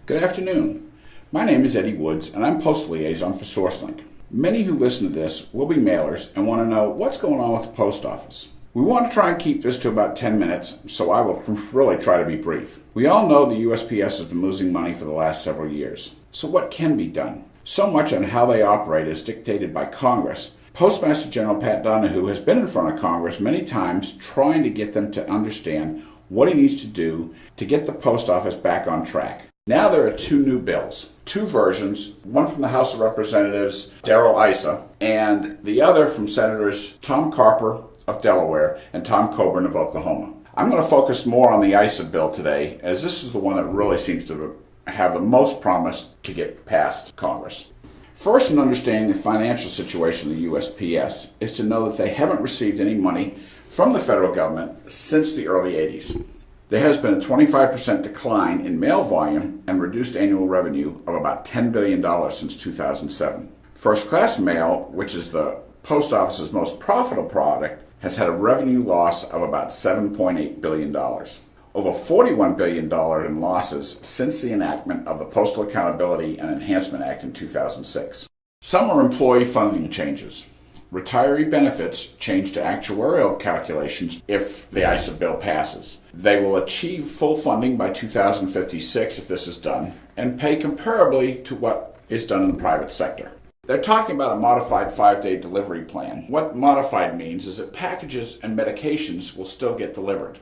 Good afternoon. My name is Eddie Woods, and I'm Postal Liaison for SourceLink. Many who listen to this will be mailers and want to know what's going on with the post office. We want to try and keep this to about 10 minutes, so I will really try to be brief. We all know the USPS has been losing money for the last several years. So what can be done? So much on how they operate is dictated by Congress. Postmaster General Pat Donahue has been in front of Congress many times trying to get them to understand what he needs to do to get the post office back on track. Now there are two new bills, two versions, one from the House of Representatives, Darrell Issa, and the other from Senators Tom Carper of Delaware and Tom Coburn of Oklahoma. I'm going to focus more on the Issa bill today, as this is the one that really seems to have the most promise to get past Congress. First, in understanding the financial situation of the USPS is to know that they haven't received any money from the federal government since the early 80s. There has been a 25% decline in mail volume and reduced annual revenue of about $10 billion since 2007. First class mail, which is the post office's most profitable product, has had a revenue loss of about $7.8 billion. Over $41 billion in losses since the enactment of the Postal Accountability and Enhancement Act in 2006. Some are employee funding changes. Retiree benefits change to actuarial calculations if the Issa bill passes. They will achieve full funding by 2056 if this is done, and pay comparably to what is done in the private sector. They're talking about a modified 5-day delivery plan. What modified means is that packages and medications will still get delivered.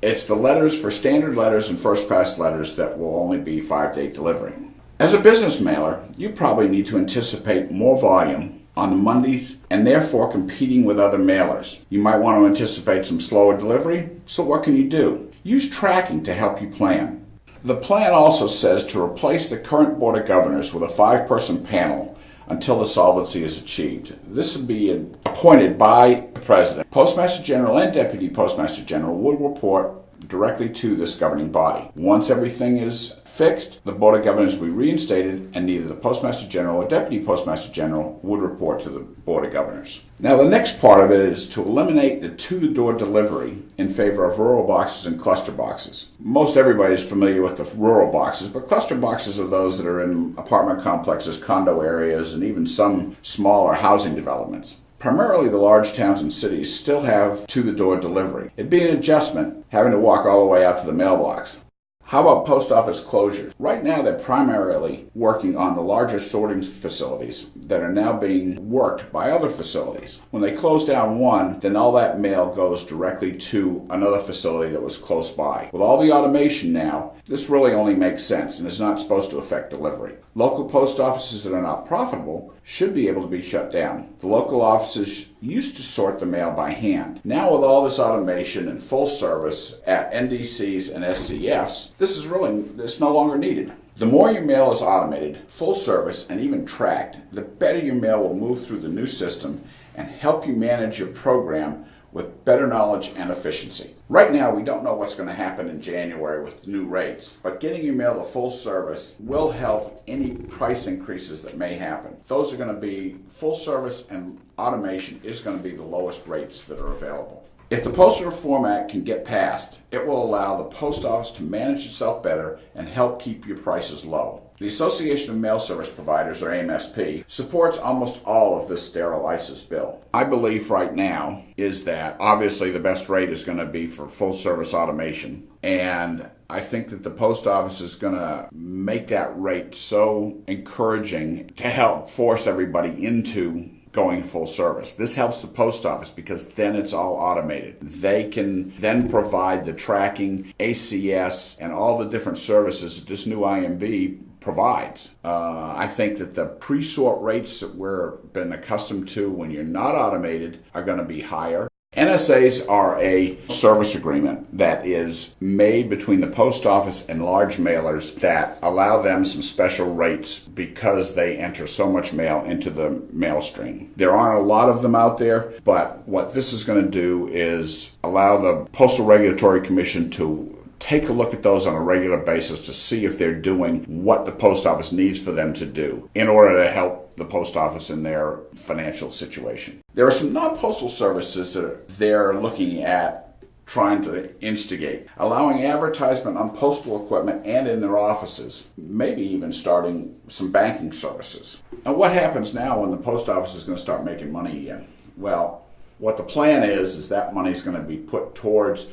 It's the letters for standard letters and first-class letters that will only be 5-day delivery. As a business mailer, you probably need to anticipate more volume on the Mondays and therefore competing with other mailers. You might want to anticipate some slower delivery, so what can you do? Use tracking to help you plan. The plan also says to replace the current Board of Governors with a 5-person panel until the solvency is achieved. This will be appointed by the President. Postmaster General and Deputy Postmaster General would report directly to this governing body. Once everything is fixed, the Board of Governors will be reinstated, and neither the Postmaster General or Deputy Postmaster General would report to the Board of Governors. Now, the next part of it is to eliminate the to-the-door delivery in favor of rural boxes and cluster boxes. Most everybody is familiar with the rural boxes, but cluster boxes are those that are in apartment complexes, condo areas, and even some smaller housing developments. Primarily, the large towns and cities still have to-the-door delivery. It'd be an adjustment having to walk all the way out to the mailbox. How about post office closures? Right now, they're primarily working on the larger sorting facilities that are now being worked by other facilities. When they close down one, then all that mail goes directly to another facility that was close by. With all the automation now, this really only makes sense and is not supposed to affect delivery. Local post offices that are not profitable should be able to be shut down. The local offices used to sort the mail by hand. Now with all this automation and full service at NDCs and SCFs, this is no longer needed. The more your mail is automated, full service, and even tracked, the better your mail will move through the new system and help you manage your program with better knowledge and efficiency. Right now, we don't know what's going to happen in January with new rates, but getting your mail to full service will help any price increases that may happen. Those are going to be full service, and automation is going to be the lowest rates that are available. If the Postal Reform Act can get passed, it will allow the post office to manage itself better and help keep your prices low. The Association of Mail Service Providers, or AMSP, supports almost all of this Darrell Issa's bill. My belief right now is that obviously the best rate is going to be for full service automation, and I think that the post office is going to make that rate so encouraging to help force everybody into going full service. This helps the post office because then it's all automated. They can then provide the tracking, ACS, and all the different services that this new IMB provides. I think that the pre-sort rates that we're been accustomed to when you're not automated are going to be higher. NSAs are a service agreement that is made between the post office and large mailers that allow them some special rates because they enter so much mail into the mail stream. There aren't a lot of them out there, but what this is going to do is allow the Postal Regulatory Commission to take a look at those on a regular basis to see if they're doing what the post office needs for them to do in order to help the post office in their financial situation. There are some non-postal services that they're looking at trying to instigate, allowing advertisement on postal equipment and in their offices, maybe even starting some banking services. And what happens now when the post office is going to start making money again? Well, what the plan is that money is going to be put towards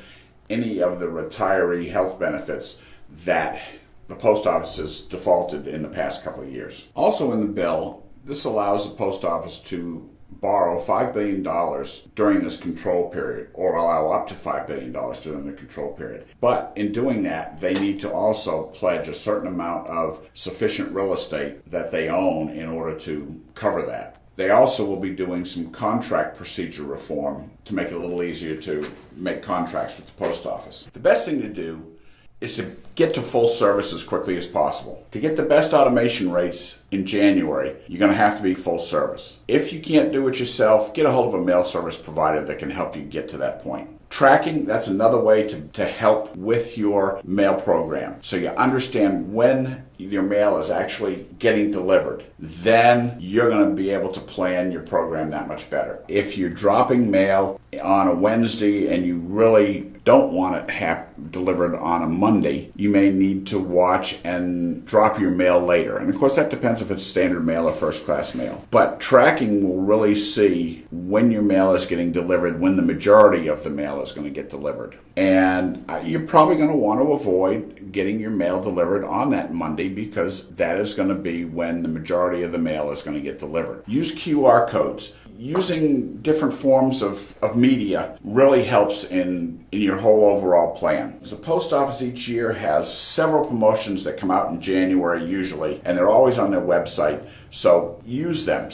any of the retiree health benefits that the post office has defaulted in the past couple of years. Also in the bill, this allows the post office to borrow $5 billion during this control period, or allow up to $5 billion during the control period. But in doing that, they need to also pledge a certain amount of sufficient real estate that they own in order to cover that. They also will be doing some contract procedure reform to make it a little easier to make contracts with the post office. The best thing to do is to get to full service as quickly as possible. To get the best automation rates in January, you're going to have to be full service. If you can't do it yourself, get a hold of a mail service provider that can help you get to that point. Tracking, that's another way to help with your mail program. So you understand when your mail is actually getting delivered. Then you're going to be able to plan your program that much better. If you're dropping mail on a Wednesday and you really don't want it delivered on a Monday, you may need to watch and drop your mail later. And of course that depends if it's standard mail or first class mail. But tracking will really see when your mail is getting delivered, when the majority of the mail is going to get delivered. And you're probably going to want to avoid getting your mail delivered on that Monday because that is going to be when the majority of the mail is going to get delivered. Use QR codes. Using different forms of media really helps in your whole overall plan. The post office each year has several promotions that come out in January usually, and they're always on their website. So use them.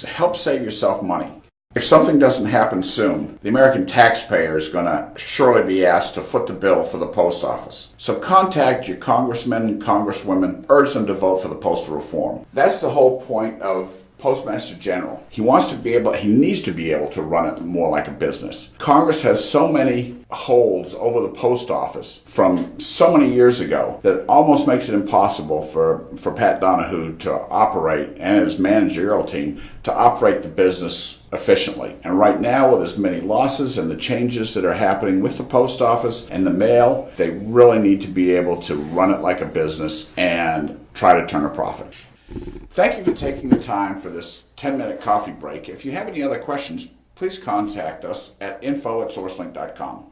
Help save yourself money. If something doesn't happen soon, the American taxpayer is going to surely be asked to foot the bill for the post office. So contact your congressmen and congresswomen, urge them to vote for the postal reform. That's the whole point of Postmaster General. He needs to be able to run it more like a business. Congress has so many holds over the post office from so many years ago that it almost makes it impossible for Pat Donahue to operate, and his managerial team to operate the business efficiently. And right now, with as many losses and the changes that are happening with the post office and the mail, they really need to be able to run it like a business and try to turn a profit. Thank you for taking the time for this 10-minute coffee break. If you have any other questions, please contact us at info@sourcelink.com.